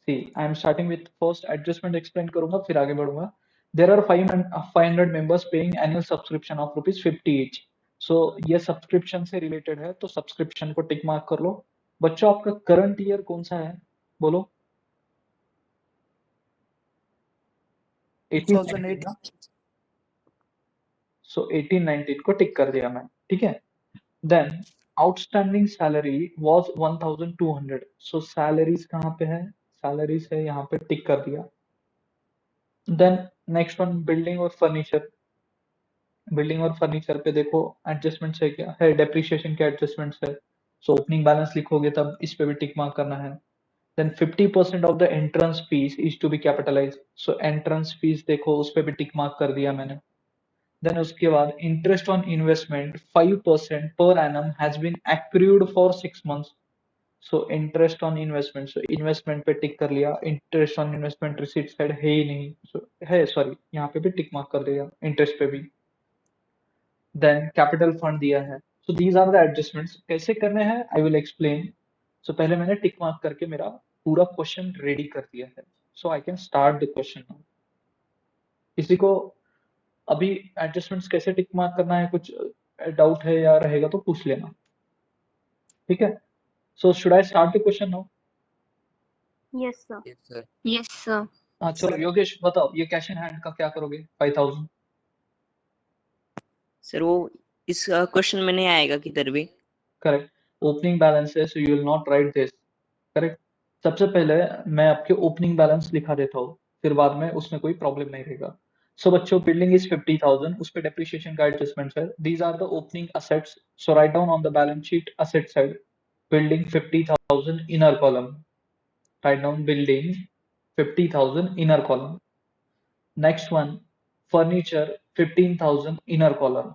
C I am starting with first adjustment explain करूंगा फिर आगे बढ़ूंगा. There are 500 members paying annual subscription of ₹50 each. So ये subscription से रिलेटेड है तो सब्सक्रिप्शन को टिक मार्क कर लो. बच्चों आपका करंट ईयर कौन सा है बोलो. 1819 ना. सो 1819 को टिक कर दिया मैं. ठीक है. Then outstanding salary was 1200. So salaries कहाँ पे है. सैलरीज है यहाँ पे टिक कर दिया. देन नेक्स्ट वन बिल्डिंग और फर्नीचर. बिल्डिंग और फर्नीचर पे देखो एडजस्टमेंट्स है क्या है. डेप्रिसिएशन के एडजस्टमेंट्स है. सो ओपनिंग बैलेंस लिखोगे तब इस पे भी टिक मार्क करना है. Then 50% of the entrance fees is to be capitalize. So entrance fee देखो उस पे भी टिक मार्क कर दिया मैंने. देन उसके बाद interest on investment 5% per annum has been accrued for 6 months. So interest on investment. So investment पे टिक कर लिया. Interest on investment receipt side है ही नहीं. सो है सॉरी यहाँ पे भी टिक मार्क कर दिया इंटरेस्ट पे भी. देन कैपिटल फंड दिया है. So these are the adjustments. कैसे करने हैं आई विल एक्सप्लेन. सो पहले मैंने टिक मार्क करके मेरा पूरा क्वेश्चन रेडी कर दिया है. So I can start the question now. किसी को अभी एडजस्टमेंट्स कैसे टिक मार्क करना है कुछ डाउट है या रहेगा तो पूछ लेना. ठीक है. So should I start the question now. Yes, sir. Yes, sir. Yes, sir. हाँ चलो योगेश बताओ ये कैश इन हैंड का क्या करोगे 5000. सर वो इस क्वेश्चन में नहीं आएगा किधर भी. करेक्ट. ओपनिंग बैलेंस है सो you will not right this. Correct. सबसे पहले मैं आपके ओपनिंग बैलेंस लिखा देता हूँ फिर बाद में उसमें कोई प्रॉब्लम नहीं रहेगा. सो बच्चों बिल्डिंग इज 50,000 उस पे डेप्रिसिएशन का एडजस्टमेंट है. These are the opening assets. So write down on the balance sheet asset side building 50,000 inner column. Write down building 50,000 inner column. Next one furniture 15,000 inner column.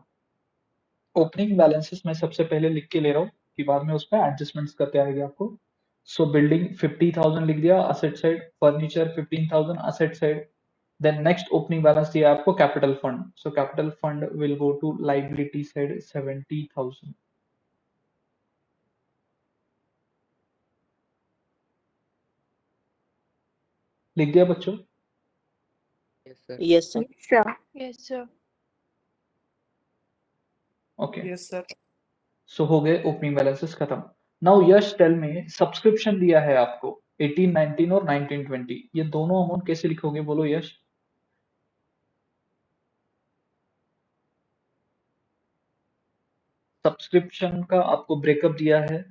Opening balances मैं सबसे पहले लिख के ले रहा हूँ कि बाद में उसमें एडजस्टमेंट्स करते आएंगे आपको. सो बिल्डिंग 50,000 लिख दिया asset side. Furniture 15,000 asset side. Then next opening balance दिया आपको capital fund. So capital fund will go to liability side 70,000. लिख दिया बच्चों. Yes, sir. Yes, sir. Yes, sir. Yes, sir. Okay. Yes, sir. सो हो गए opening balances खत्म. Now यश tell में subscription दिया है आपको 1819 और 1920. ये दोनों अमाउंट कैसे लिखोगे बोलो यश. सब्सक्रिप्शन का आपको ब्रेकअप दिया है.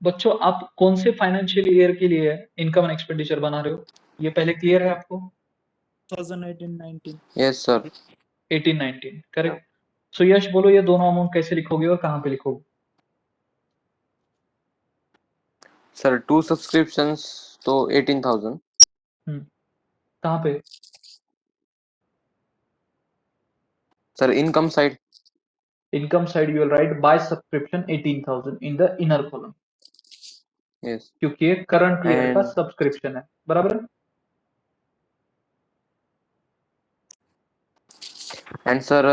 बच्चों आप कौन से फाइनेंशियल ईयर के लिए इनकम एंड एक्सपेंडिचर बना रहे हो ये पहले क्लियर है आपको. 2018-19. Yes, sir. 1819 करेक्ट. सो यश बोलो ये दोनों अमाउंट कैसे लिखोगे और कहाँ पे लिखोगे. Sir, 2 subscriptions तो 18,000. कहाँ पे. Sir, income side. Income side you will write by subscription 18,000 in the inner column. Yes. क्योंकि ये करंट ईयर का And सब्सक्रिप्शन है. बराबर है. sir,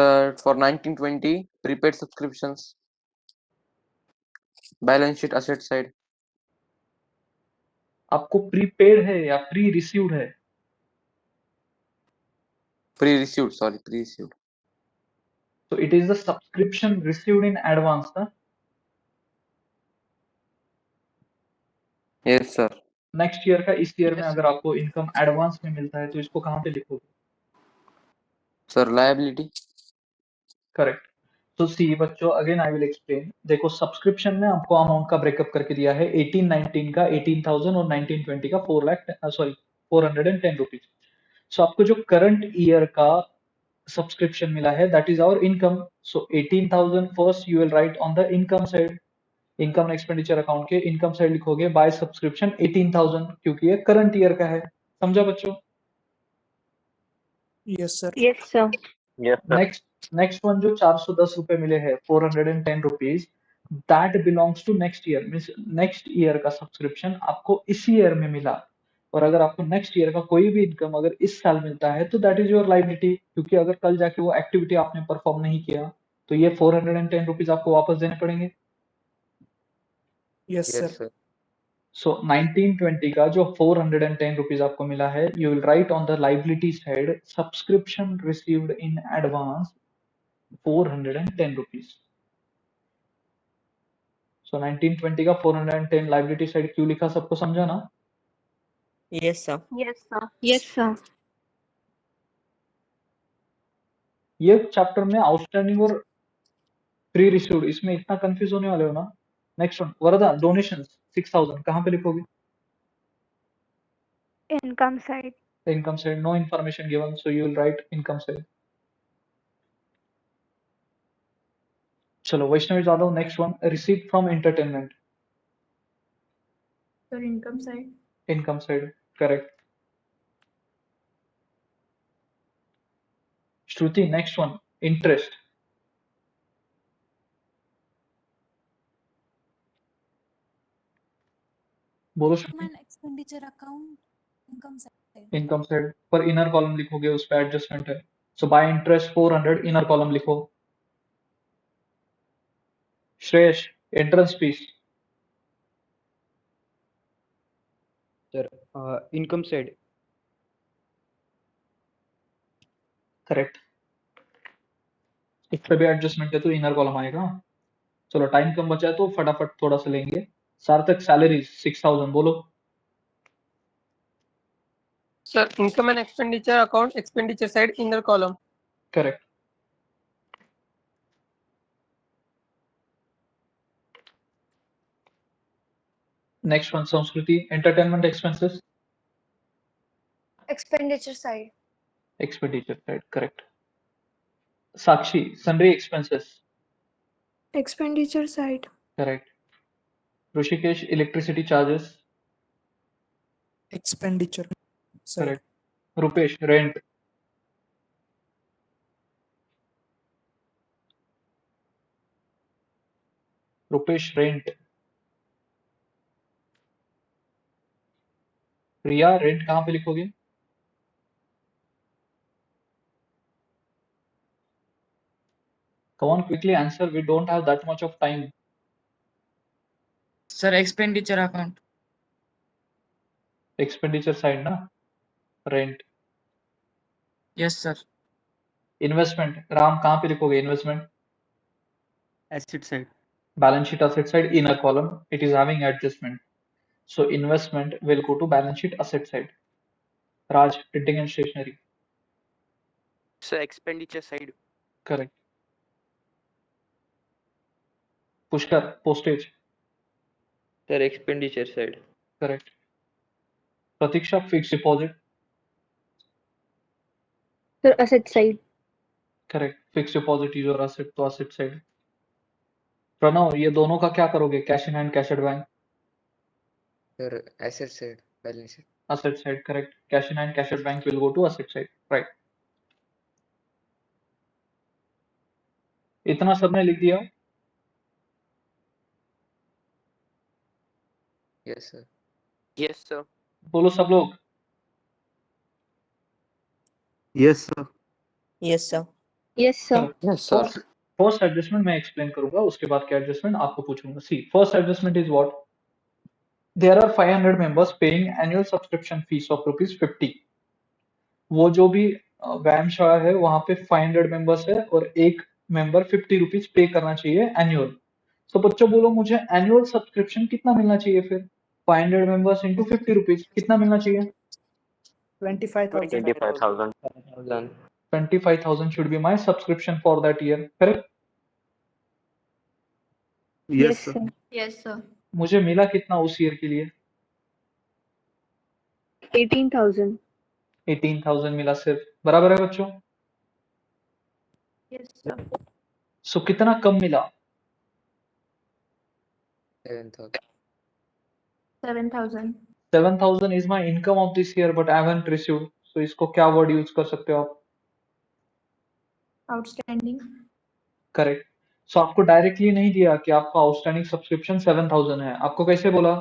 for 1920 prepaid subscriptions. Balance sheet asset side. आपको प्रीपेड है या प्री रिसीव्ड है. Pre-received. Sorry, pre-received. तो it is the subscription received in advance ना. Yes, sir. नेक्स्ट ईयर का इस ईयर में अगर आपको इनकम एडवांस में मिलता है तो इसको कहाँ पे लिखोगे. Sir, liability. करेक्ट. तो सी बच्चों अगेन आई विल एक्सप्लेन. देखो सब्सक्रिप्शन में आपको अमाउंट का ब्रेकअप करके दिया है 1819 का 18,000 और 1920 का 4 लाख सॉरी 410 रुपीज. सो आपको जो करंट ईयर का सब्सक्रिप्शन मिला है that is our income. So 18,000 first you will write on the income side. Income and expenditure account के इनकम साइड लिखोगे बाय सब्सक्रिप्शन 18,000 क्योंकि ये करंट ईयर का है. समझा बच्चों. Yes, sir. Yes, sir. Yes, sir. Next one जो 410 रुपए मिले हैं 410 rupees that belongs to next year. Means next year का सब्सक्रिप्शन आपको इसी ईयर में मिला. और अगर आपको नेक्स्ट ईयर का कोई भी इनकम अगर इस साल मिलता है तो दैट इज योर लाइबिलिटी. क्योंकि अगर कल जाके वो एक्टिविटी आपने परफॉर्म नहीं किया तो ये 410 रुपीज आपको वापस देने पड़ेंगे. Yes, sir. Yes, sir. सो 1920 का जो 410 रुपीज आपको मिला है, you will write on the liability side subscription received in advance 410 rupees. So 1920 का 410 लाइबिलिटी साइड क्यों लिखा, सबको समझा ना? Yes, sir. Yes, sir. Yes, sir. ये चैप्टर में आउटस्टैंडिंग और प्री रिसीव्ड, इसमें इतना कंफ्यूज होने वाले हो ना। नेक्स्ट वन, वरदा, डोनेशंस 6000 कहां पे लिखोगे? Income side. Income side, no information given, so you will write income side. चलो Vaishnavi Jadhav, next one, receipt from entertainment, Sir, income side. Income side, correct. Shruti, next one, interest, बोलो Shruti. Income and expenditure account, income side. Income side पर inner column लिखोगे, उस पे adjustment है। So by interest 400, inner column लिखो। Shreyas, entrance fees, Sir, income side. Correct. इस पे भी एडजस्टमेंट है तो इनर कॉलम आएगा। चलो टाइम कम बचा है तो फटाफट थोड़ा सा लेंगे। सार्थक, सैलरी 6000, बोलो। Sir, income and expenditure account, expenditure side, inner column. Correct. Next one, Sanskriti, entertainment expenses, Expenditure side. Expenditure side, correct. Sakshi, sundry expenses, Expenditure side. Correct. Rishikesh, electricity charges, Expenditure side. Correct. Rupesh, rent, Rupesh rent. Riya, rent कहां पे लिखोगे? Come on, quickly answer. We don't have that much of time. Sir, expenditure account. Expenditure side ना, rent. Yes, sir. Investment, Ram कहां पे लिखोगे investment? Asset side. Balance sheet asset side, inner column. It is having adjustment. So investment will go to balance sheet asset side. Raj, printing and stationery, So expenditure side. correct. Pushkar, postage, Sir, expenditure side. correct. Pratiksha, fixed deposit, Sir, asset side. correct. Fixed deposit is your asset, तो asset side. Pranav, ये दोनों का क्या करोगे? Cash in hand, cash at bank, Sir, asset side. Balance sheet. asset side, correct. Cash in hand, cash at bank will go to asset side, right. इतना सबने लिख दिया? Yes, sir. Yes, sir. बोलो सब लोग। Yes, sir. Yes, sir. Yes, sir. Yes, sir. First adjustment मैं explain करूंगा, उसके बाद क्या एडजस्टमेंट आपको पूछूंगा। See, first adjustment is what? There are 500 members paying annual subscription fees of ₹50। वो जो भी व्यायामशाला है वहां पे 500 मेंबर्स है और एक मेंबर ₹50 पे करना चाहिए एनुअल। तो बच्चों बोलो मुझे एनुअल सब्सक्रिप्शन कितना मिलना चाहिए फिर? 500 मेंबर्स इंटू ₹50 कितना मिलना चाहिए? 25,000. 25,000. 25,000 should be my subscription for that year, correct? Yes, sir. Yes, sir. मुझे मिला कितना उस ईयर के लिए? 18,000. 18,000 मिला सिर्फ, बराबर है बच्चों? Yes, sir. सो कितना कम मिला? 7,000. 7,000. 7,000 is my income of this year but I haven't received. So इसको क्या वर्ड यूज कर सकते हो आप? Outstanding. करेक्ट। सो आपको डायरेक्टली नहीं दिया कि आपका आउटस्टैंडिंग सब्सक्रिप्शन 7,000 है, आपको कैसे बोला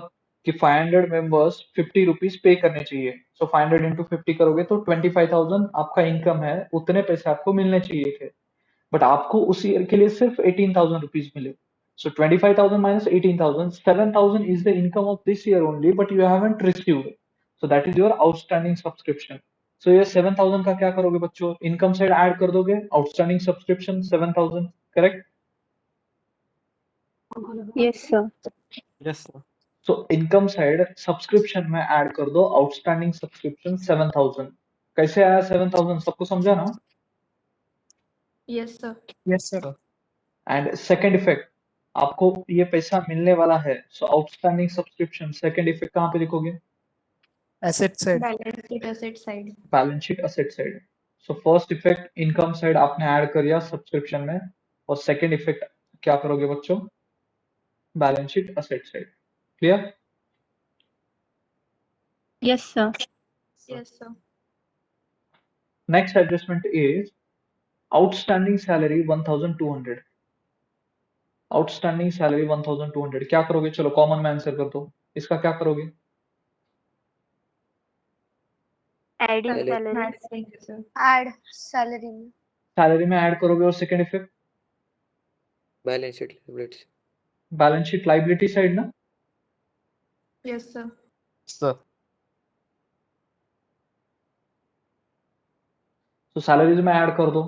कि 500 मेंबर्स ₹50 पे करने चाहिए। सो 500 इंटू 50 करोगे तो 25,000 आपका इनकम है, उतने पैसे आपको मिलने चाहिए थे, बट आपको उस ईयर के लिए सिर्फ ₹18,000 मिले। So 25,000 minus 18,000, 7,000 is the income of this year only, but you haven't received. So that is your outstanding subscription. So ये 7,000 का क्या करोगे बच्चों? इनकम साइड ऐड कर दोगे, outstanding subscription 7,000, correct? Yes, sir. Yes, sir. So income side subscription में add कर दो आउटस्टैंडिंग सब्सक्रिप्शन 7,000. कैसे आया 7,000? सबको समझा ना? Yes, sir. Yes, sir. And second effect, आपको ये पैसा मिलने वाला है. सो आउटस्टैंडिंग सब्सक्रिप्शन सेकेंड इफेक्ट कहाँ पे लिखोगे? Asset side. Balance sheet asset side. Balance sheet asset side. So first effect income side आपने ऐड कर दिया सब्सक्रिप्शन में, और सेकेंड इफेक्ट क्या करोगे बच्चों? Balance sheet asset side. Clear? Yes, sir. Yes, sir. Next adjustment is outstanding salary 1,200. Outstanding salary 1,200 क्या करोगे? चलो कॉमन में आंसर कर दो. इसका क्या करोगे? Adding Salary. salary. Yes, sir. Add salary. Salary में ऐड करोगे, और second effect Balance sheet liabilities. Balance sheet liability side ना. Yes, sir. Sir. तो सैलरीज में ऐड कर दो,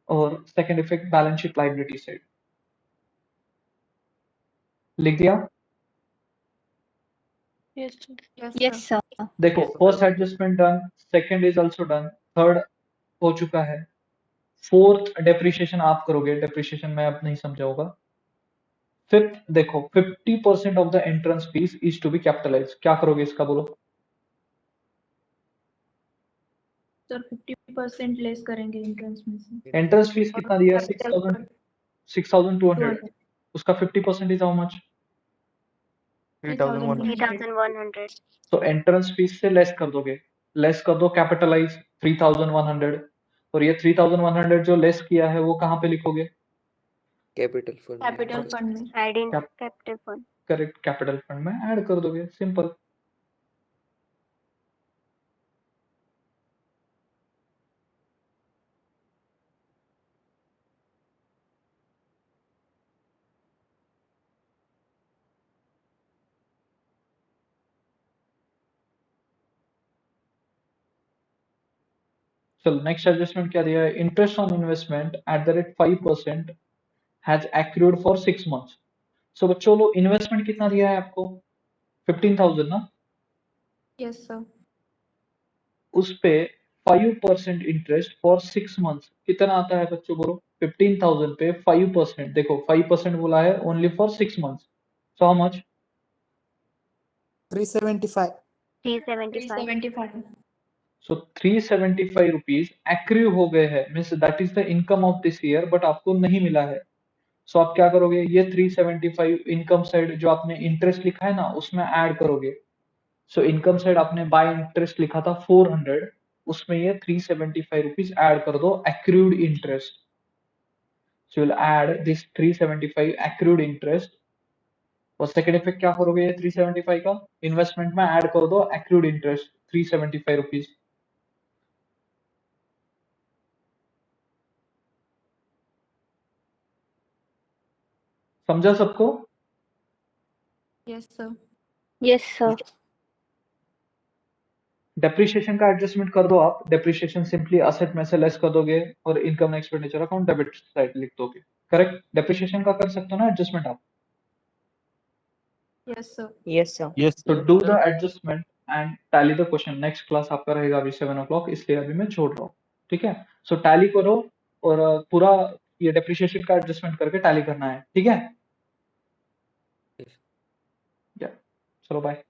और second effect balance sheet liability side. लिख दिया? Yes, sir. Yes, sir. देखो first adjustment done, second is also done, third हो चुका है, फोर्थ डेप्रिसिएशन आप करोगे. डेप्रिसिएशन मैं अब नहीं समझाऊंगा. फिफ्थ देखो 50% of the entrance fees is to be capitalize. क्या करोगे इसका बोलो? Sir, 50% लेस करेंगे entrance में से. एंट्रेंस फीस कितना दिया? Capital 6,000, fund 6,200. 200. उसका 50% इज हाउ मच? 3,100. 3,100. तो एंट्रेंस फीस से लेस कर दोगे. लेस कर दो कैपिटलाइज 3,100, और ये 3,100 जो लेस किया है वो कहाँ पे लिखोगे? Capital fund. Capital fund में. Adding Cap- capital fund. Correct, capital fund में ऐड कर दोगे. सिंपल. चलो नेक्स्ट एडजस्टमेंट क्या दिया है? Interest on investment at the rate 5% has accrued for 6 months. सो बच्चों लो इन्वेस्टमेंट कितना दिया है आपको? 15,000 ना. Yes, sir. उस पे 5% इंटरेस्ट फॉर 6 months कितना आता है बच्चों बोलो? 15,000 पे 5%. देखो 5% बोला है only for 6 months. So how much? 375. 375. 375. So 375 rupees accrue हो गए हैं, means that is the income of this year, but आपको नहीं मिला है. सो आप क्या करोगे? ये 375 इनकम साइड जो आपने इंटरेस्ट लिखा है ना उसमें ऐड करोगे. सो इनकम साइड आपने बाय इंटरेस्ट लिखा था 400, उसमें ये 375 रुपीज ऐड कर दो accrued interest. So will add this 375 accrued interest. और सेकंड इफेक्ट क्या करोगे? ये 375 का इन्वेस्टमेंट में ऐड कर दो एक्रूड इंटरेस्ट 375 रुपीज. समझा सबको? Yes, sir. Yes, sir. Depreciation का एडजस्टमेंट कर दो आप. डेप्रिसिएशन सिंपली असेट में से लेस कर दोगे, और income expenditure account debit side लिख दोगे. करेक्ट? डेप्रिसिएशन का कर सकते हो ना एडजस्टमेंट आप. Yes, sir. Yes, sir. Yes, तो sir. Do the adjustment and tally the question. Next class आपका रहेगा अभी 7 o'clock, इसलिए अभी मैं छोड़ रहा हूँ. ठीक है? सो टैली करो, और पूरा ये डेप्रिसिएशन का एडजस्टमेंट करके टैली करना है. ठीक है? Yes. चलो बाय.